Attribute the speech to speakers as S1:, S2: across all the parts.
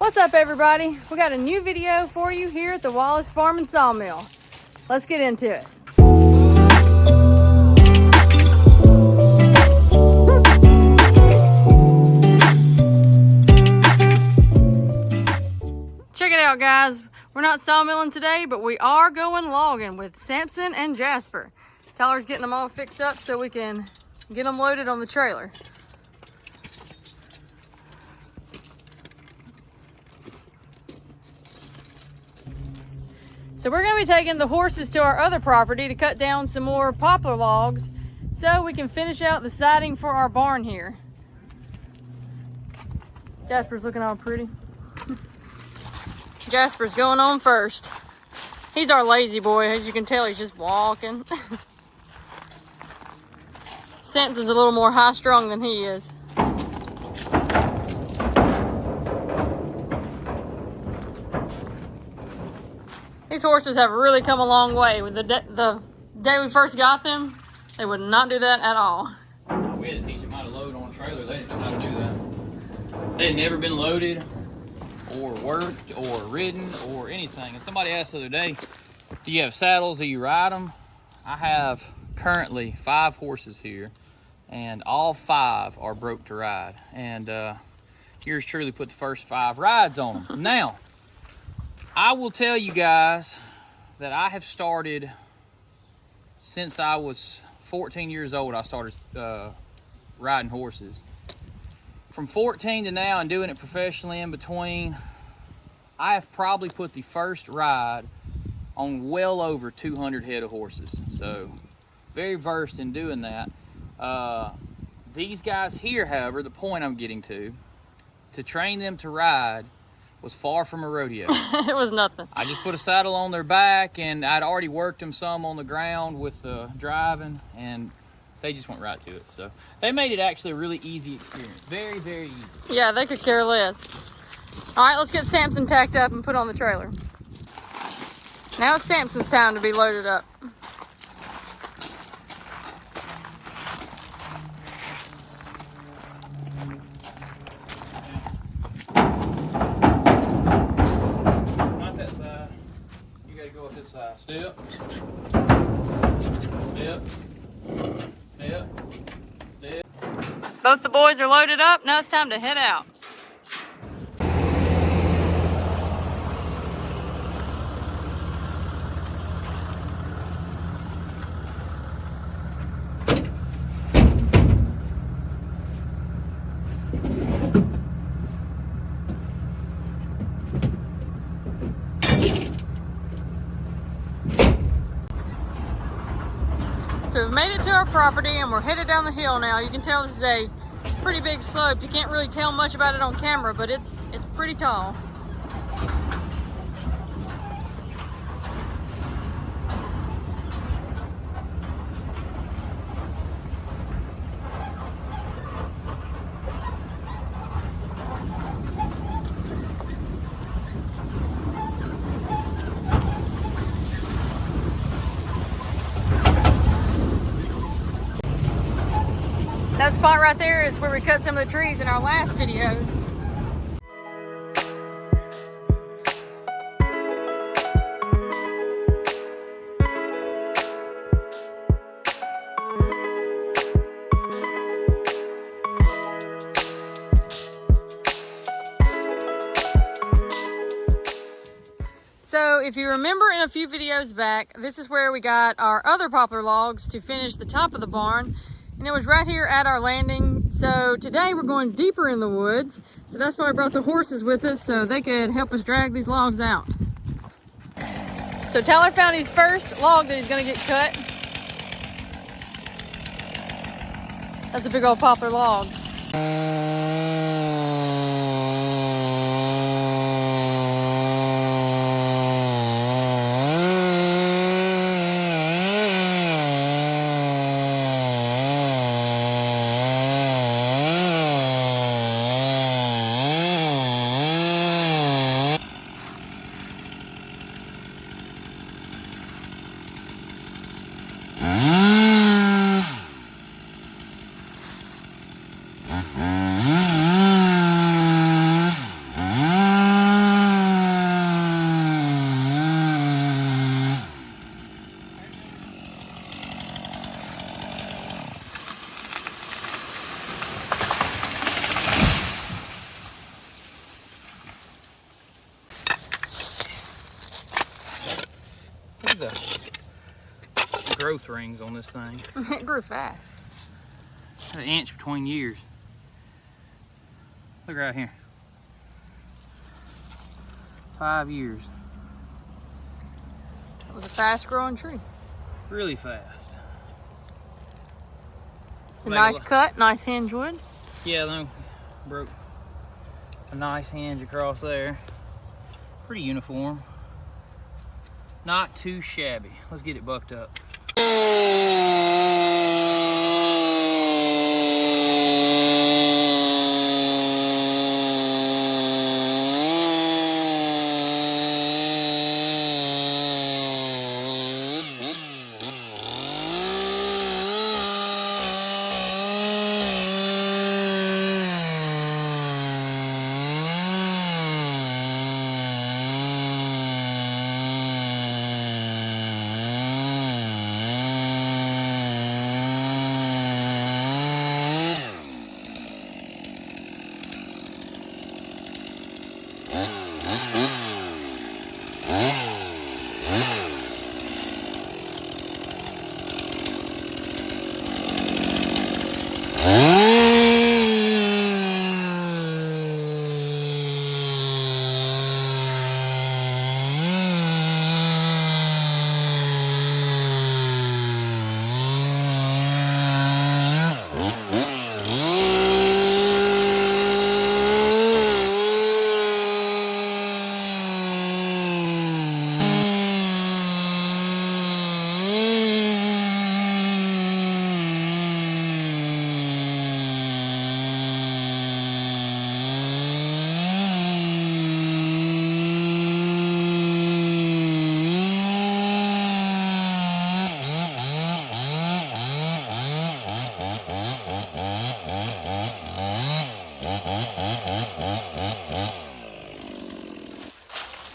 S1: What's up, everybody? We got a new video for you here at the Wallace Farm and Sawmill. Let's get into it. Check it out, guys. We're not sawmilling today, but we are going logging with Samson and Jasper. Tyler's getting them all fixed up so we can get them loaded on the trailer. So we're going to be taking the horses to our other property to cut down some more poplar logs so we can finish out the siding for our barn here. Jasper's looking all pretty. Jasper's going on first. He's our lazy boy. As you can tell, he's just walking. Samson's a little more high-strung than he is. These horses have really come a long way. With the day we first got them, they would not do that at all.
S2: We had to teach them how to load on a trailer. They didn't know how to do that. They had never been loaded or worked or ridden or anything. And somebody asked the other day, do you have saddles? Do you ride them? I have currently 5 horses here, and all 5 are broke to ride. And yours truly put the first 5 rides on them. Now, I will tell you guys that I have started since I was 14 years old. I started riding horses. From 14 to now and doing it professionally in between, I have probably put the first ride on well over 200 head of horses. So very versed in doing that. These guys here, however, the point I'm getting to train them to ride was far from a rodeo.
S1: It was nothing.
S2: I just put a saddle on their back, and I'd already worked them some on the ground with driving, and they just went right to it. So they made it actually a really easy experience. Very, very easy.
S1: Yeah, they could care less. All right, let's get Samson tacked up and put on the trailer. Now it's Samson's time to be loaded up.
S2: Step, step, step, step.
S1: Both the boys are loaded up. Now it's time to head out. So we've made it to our property and we're headed down the hill now. You can tell this is a pretty big slope. You can't really tell much about it on camera, but it's pretty tall. That spot right there is where we cut some of the trees in our last videos. So if you remember in a few videos back, this is where we got our other poplar logs to finish the top of the barn. And it was right here at our landing. So today we're going deeper in the woods. So that's why I brought the horses with us so they could help us drag these logs out. So Tyler found his first log that he's gonna get cut. That's a big old poplar log.
S2: at the growth rings on this thing.
S1: It grew fast.
S2: An inch between years. Look right here. 5 years.
S1: It was a fast growing tree.
S2: Really fast.
S1: It's a nice cut, nice hinge wood.
S2: Yeah, no, broke a nice hinge across there. Pretty uniform. Not too shabby. Let's get it bucked up.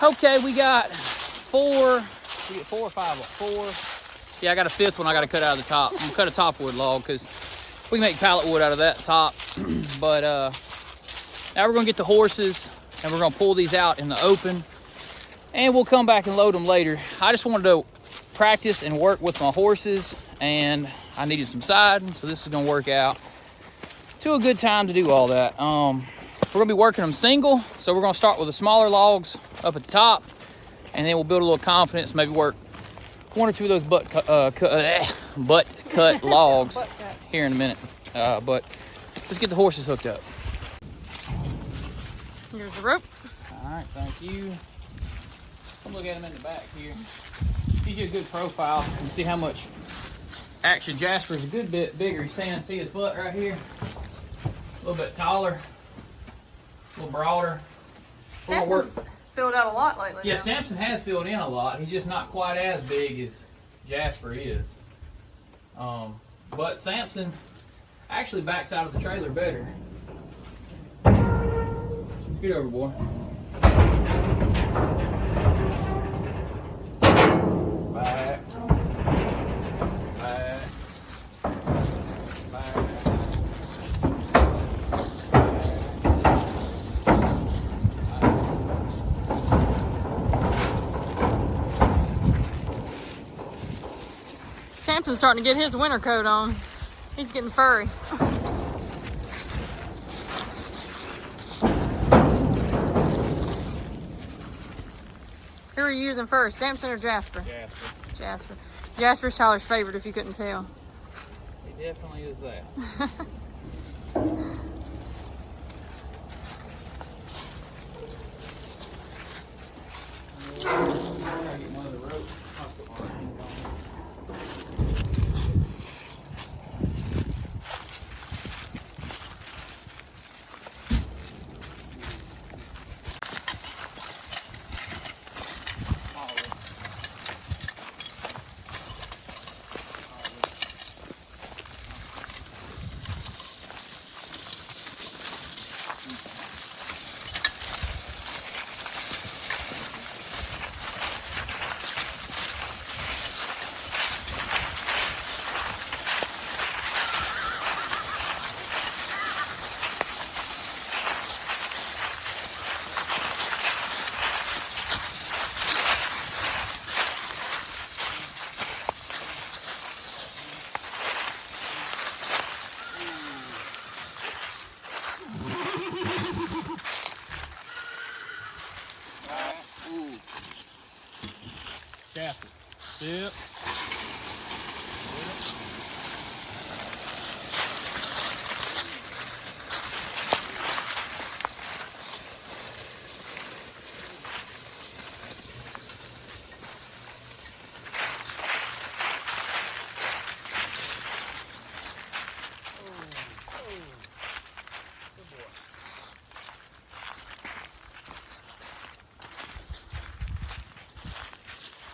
S2: Okay, we got four. We get 4 or 5. 4. Yeah, I got a 5th one I got to cut out of the top. I'm gonna cut a top wood log because we can make pallet wood out of that top. But now we're gonna get the horses and we're gonna pull these out in the open, and we'll come back and load them later. I just wanted to practice and work with my horses, and I needed some siding, so this is gonna work out to a good time to do all that. We're gonna be working them single, so we're gonna start with the smaller logs up at the top, and then we'll build a little confidence, maybe work 1 or 2 of those butt cut logs here in a minute. But let's get the horses hooked up.
S1: Here's the rope.
S2: All right, thank you. Come look at them in the back here. Gives you a good profile. You can see how much action. Jasper's a good bit bigger. He's standing, see his butt right here? A little bit taller, a little broader.
S1: Samson's filled out a lot lately.
S2: Yeah,
S1: though.
S2: Samson has filled in a lot. He's just not quite as big as Jasper is. But Samson actually backs out of the trailer better. Get over, boy. Back. Back. Back.
S1: Samson's starting to get his winter coat on. He's getting furry. Who are you using first, Samson or Jasper?
S2: Jasper.
S1: Jasper. Jasper's Tyler's favorite, if you couldn't tell.
S2: He definitely is that. Gotta get one of the ropes. I'll put my hand on. Jasper. Yep.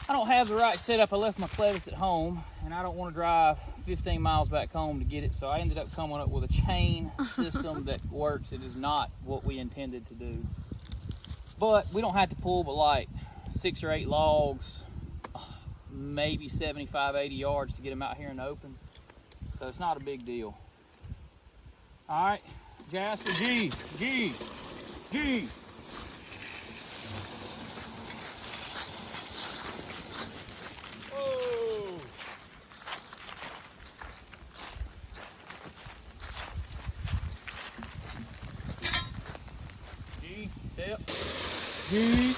S2: I don't have the right setup. I left my clevis at home, and I don't want to drive 15 miles back home to get it, so I ended up coming up with a chain system that works. It is not what we intended to do. But we don't have to pull but like 6 or 8 logs, maybe 75, 80 yards to get them out here in the open. So it's not a big deal. All right, Jasper, G. Step. G.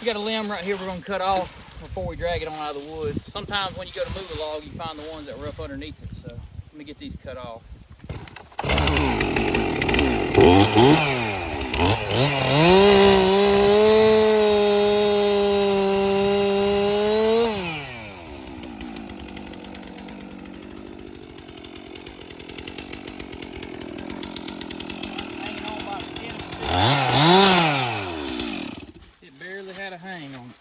S2: We got a limb right here we're gonna cut off before we drag it on out of the woods. Sometimes when you go to move a log, you find the ones that were up underneath it. So let me get these cut off. It barely had a hang on it.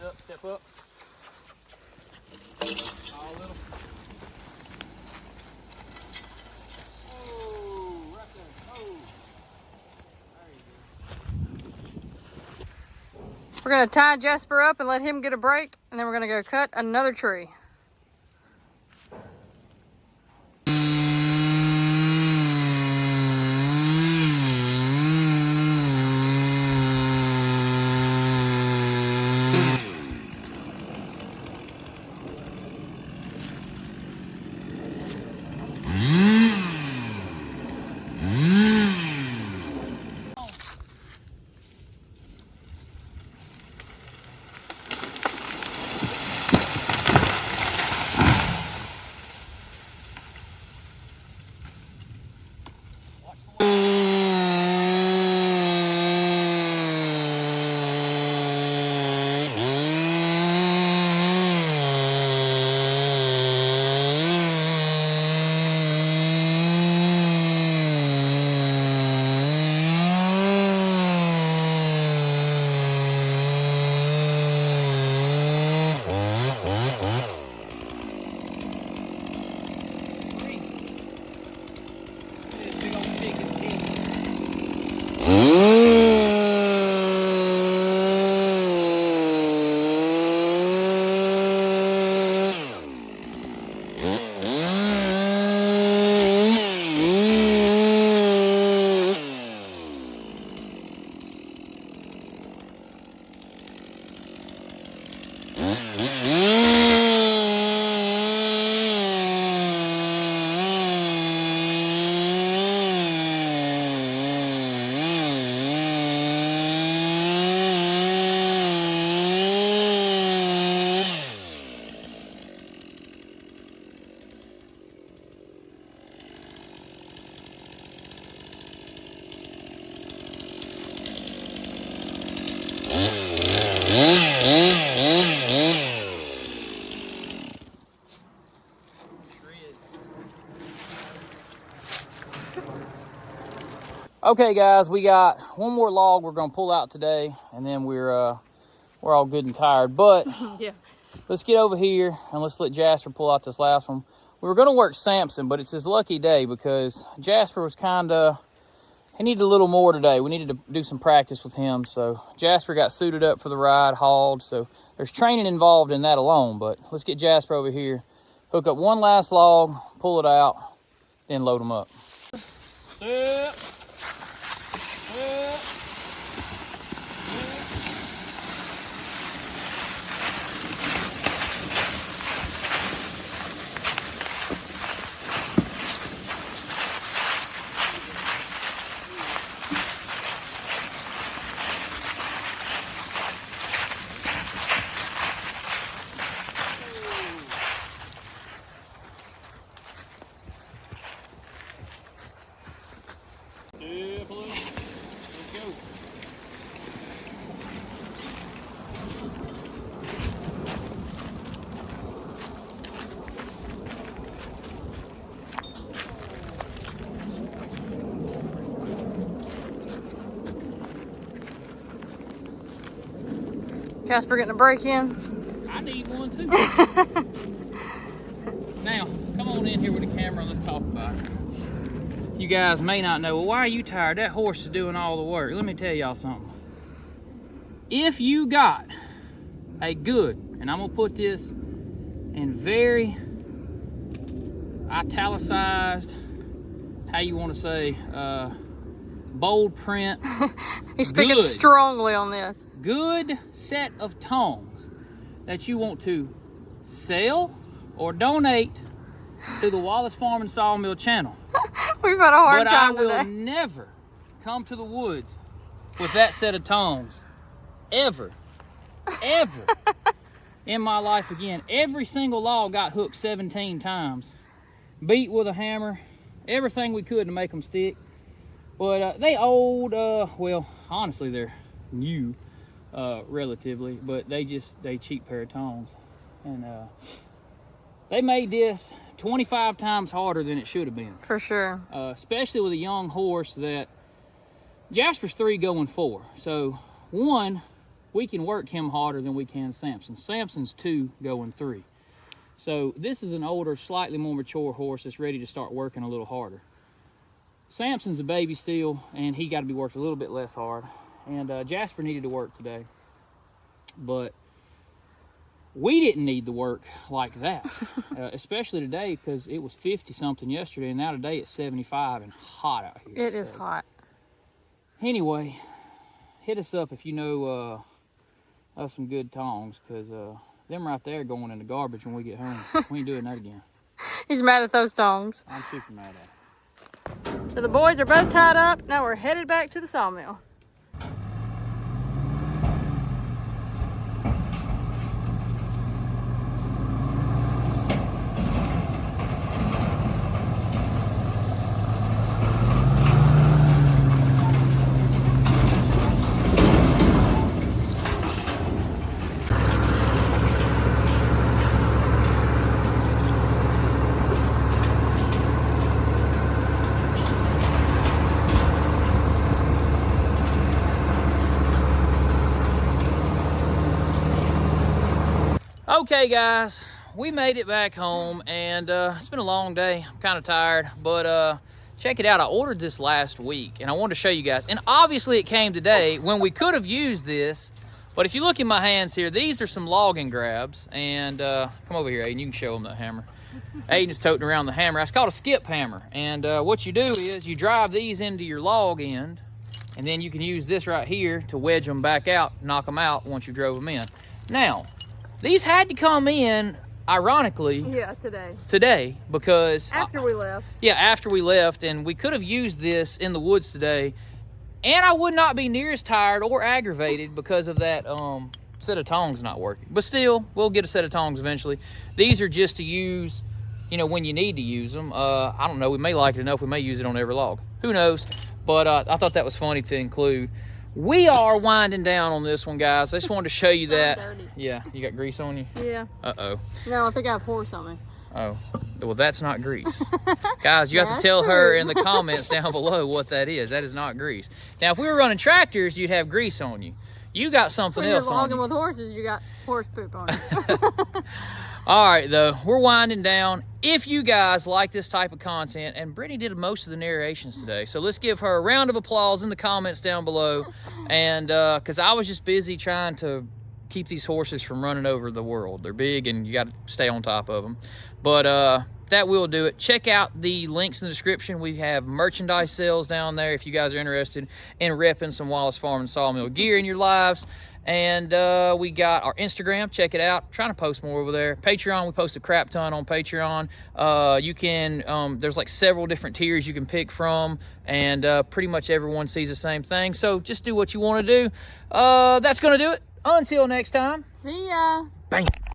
S2: Up, step up. All little. Oh, right there. Oh. There you go.
S1: We're gonna tie Jasper up and let him get a break, and then we're gonna go cut another tree.
S2: Okay, guys, we got one more log we're gonna pull out today, and then we're all good and tired. But
S1: Yeah.
S2: let's get over here and let's let Jasper pull out this last one. We were gonna work Samson, but it's his lucky day because Jasper was he needed a little more today. We needed to do some practice with him. So Jasper got suited up for the ride, hauled. So there's training involved in that alone, but let's get Jasper over here, hook up one last log, pull it out, then load them up. Yep. Yep.
S1: Jasper getting a break in.
S2: I need one too. Now, come on in here with the camera and let's talk about it. You guys may not know, well, why are you tired? That horse is doing all the work. Let me tell y'all something. If you got a good, and I'm gonna put this in very italicized, how you want to say, bold print.
S1: He's speaking strongly on this.
S2: Good set of tones that you want to sell or donate to the Wallace Farm and Sawmill channel.
S1: We've had a hard time today.
S2: But I will never come to the woods with that set of tones. Ever in my life again. Every single log got hooked 17 times. Beat with a hammer. Everything we could to make them stick. But they old, well, honestly, they're new, relatively, but they cheap pair of tones. And they made this 25 times harder than it should have been.
S1: For sure.
S2: Especially with a young horse that Jasper's 3 going 4. So 1, we can work him harder than we can Samson. Samson's 2 going 3. So this is an older, slightly more mature horse that's ready to start working a little harder. Samson's a baby still, and he got to be worked a little bit less hard. And Jasper needed to work today. But we didn't need the work like that, especially today because it was 50-something yesterday, and now today it's 75 and hot out here.
S1: It is hot.
S2: Anyway, hit us up if you know of some good tongs, because them right there going in the garbage when we get home. We ain't doing that again.
S1: He's mad at those tongs.
S2: I'm super mad at it.
S1: So the boys are both tied up. Now we're headed back to the sawmill.
S2: Okay, guys, we made it back home, and it's been a long day. I'm kind of tired, but check it out. I ordered this last week, and I wanted to show you guys. And obviously, it came today when we could have used this. But if you look in my hands here, these are some logging grabs. And come over here, Aiden. You can show them the hammer. Aiden's toting around the hammer. It's called a skip hammer. And what you do is you drive these into your log end, and then you can use this right here to wedge them back out, knock them out once you drove them in. Now, these had to come in, ironically, today because
S1: After we left.
S2: Yeah, after we left, and we could have used this in the woods today, and I would not be near as tired or aggravated because of that set of tongs not working. But still, we'll get a set of tongs eventually. These are just to use, you know, when you need to use them. I don't know, we may like it enough, we may use it on every log. Who knows? But I thought that was funny to include. We are winding down on this one, guys. I just wanted to show you that.
S1: Dirty.
S2: Yeah, you got grease on you?
S1: Yeah.
S2: Uh-oh.
S1: No, I think I have horse on me.
S2: Oh, well, that's not grease. Guys, you have to tell her in the comments down below what that is. That is not grease. Now, if we were running tractors, you'd have grease on you. You got something else on you.
S1: When you're logging with horses, you got horse poop on you.
S2: All right, though, we're winding down. If you guys like this type of content, and Brittany did most of the narrations today, so let's give her a round of applause in the comments down below. And because I was just busy trying to keep these horses from running over the world. They're big, and you got to stay on top of them. But that will do it. Check out the links in the description. We have merchandise sales down there if you guys are interested in repping some Wallace Farm and Sawmill gear in your lives. And we got our Instagram. Check it out. I'm trying to post more over there. Patreon, we post a crap ton on Patreon. You can, there's like several different tiers you can pick from, and pretty much everyone sees the same thing. So just do what you want to do. That's going to do it. Until next time.
S1: See ya.
S2: Bang.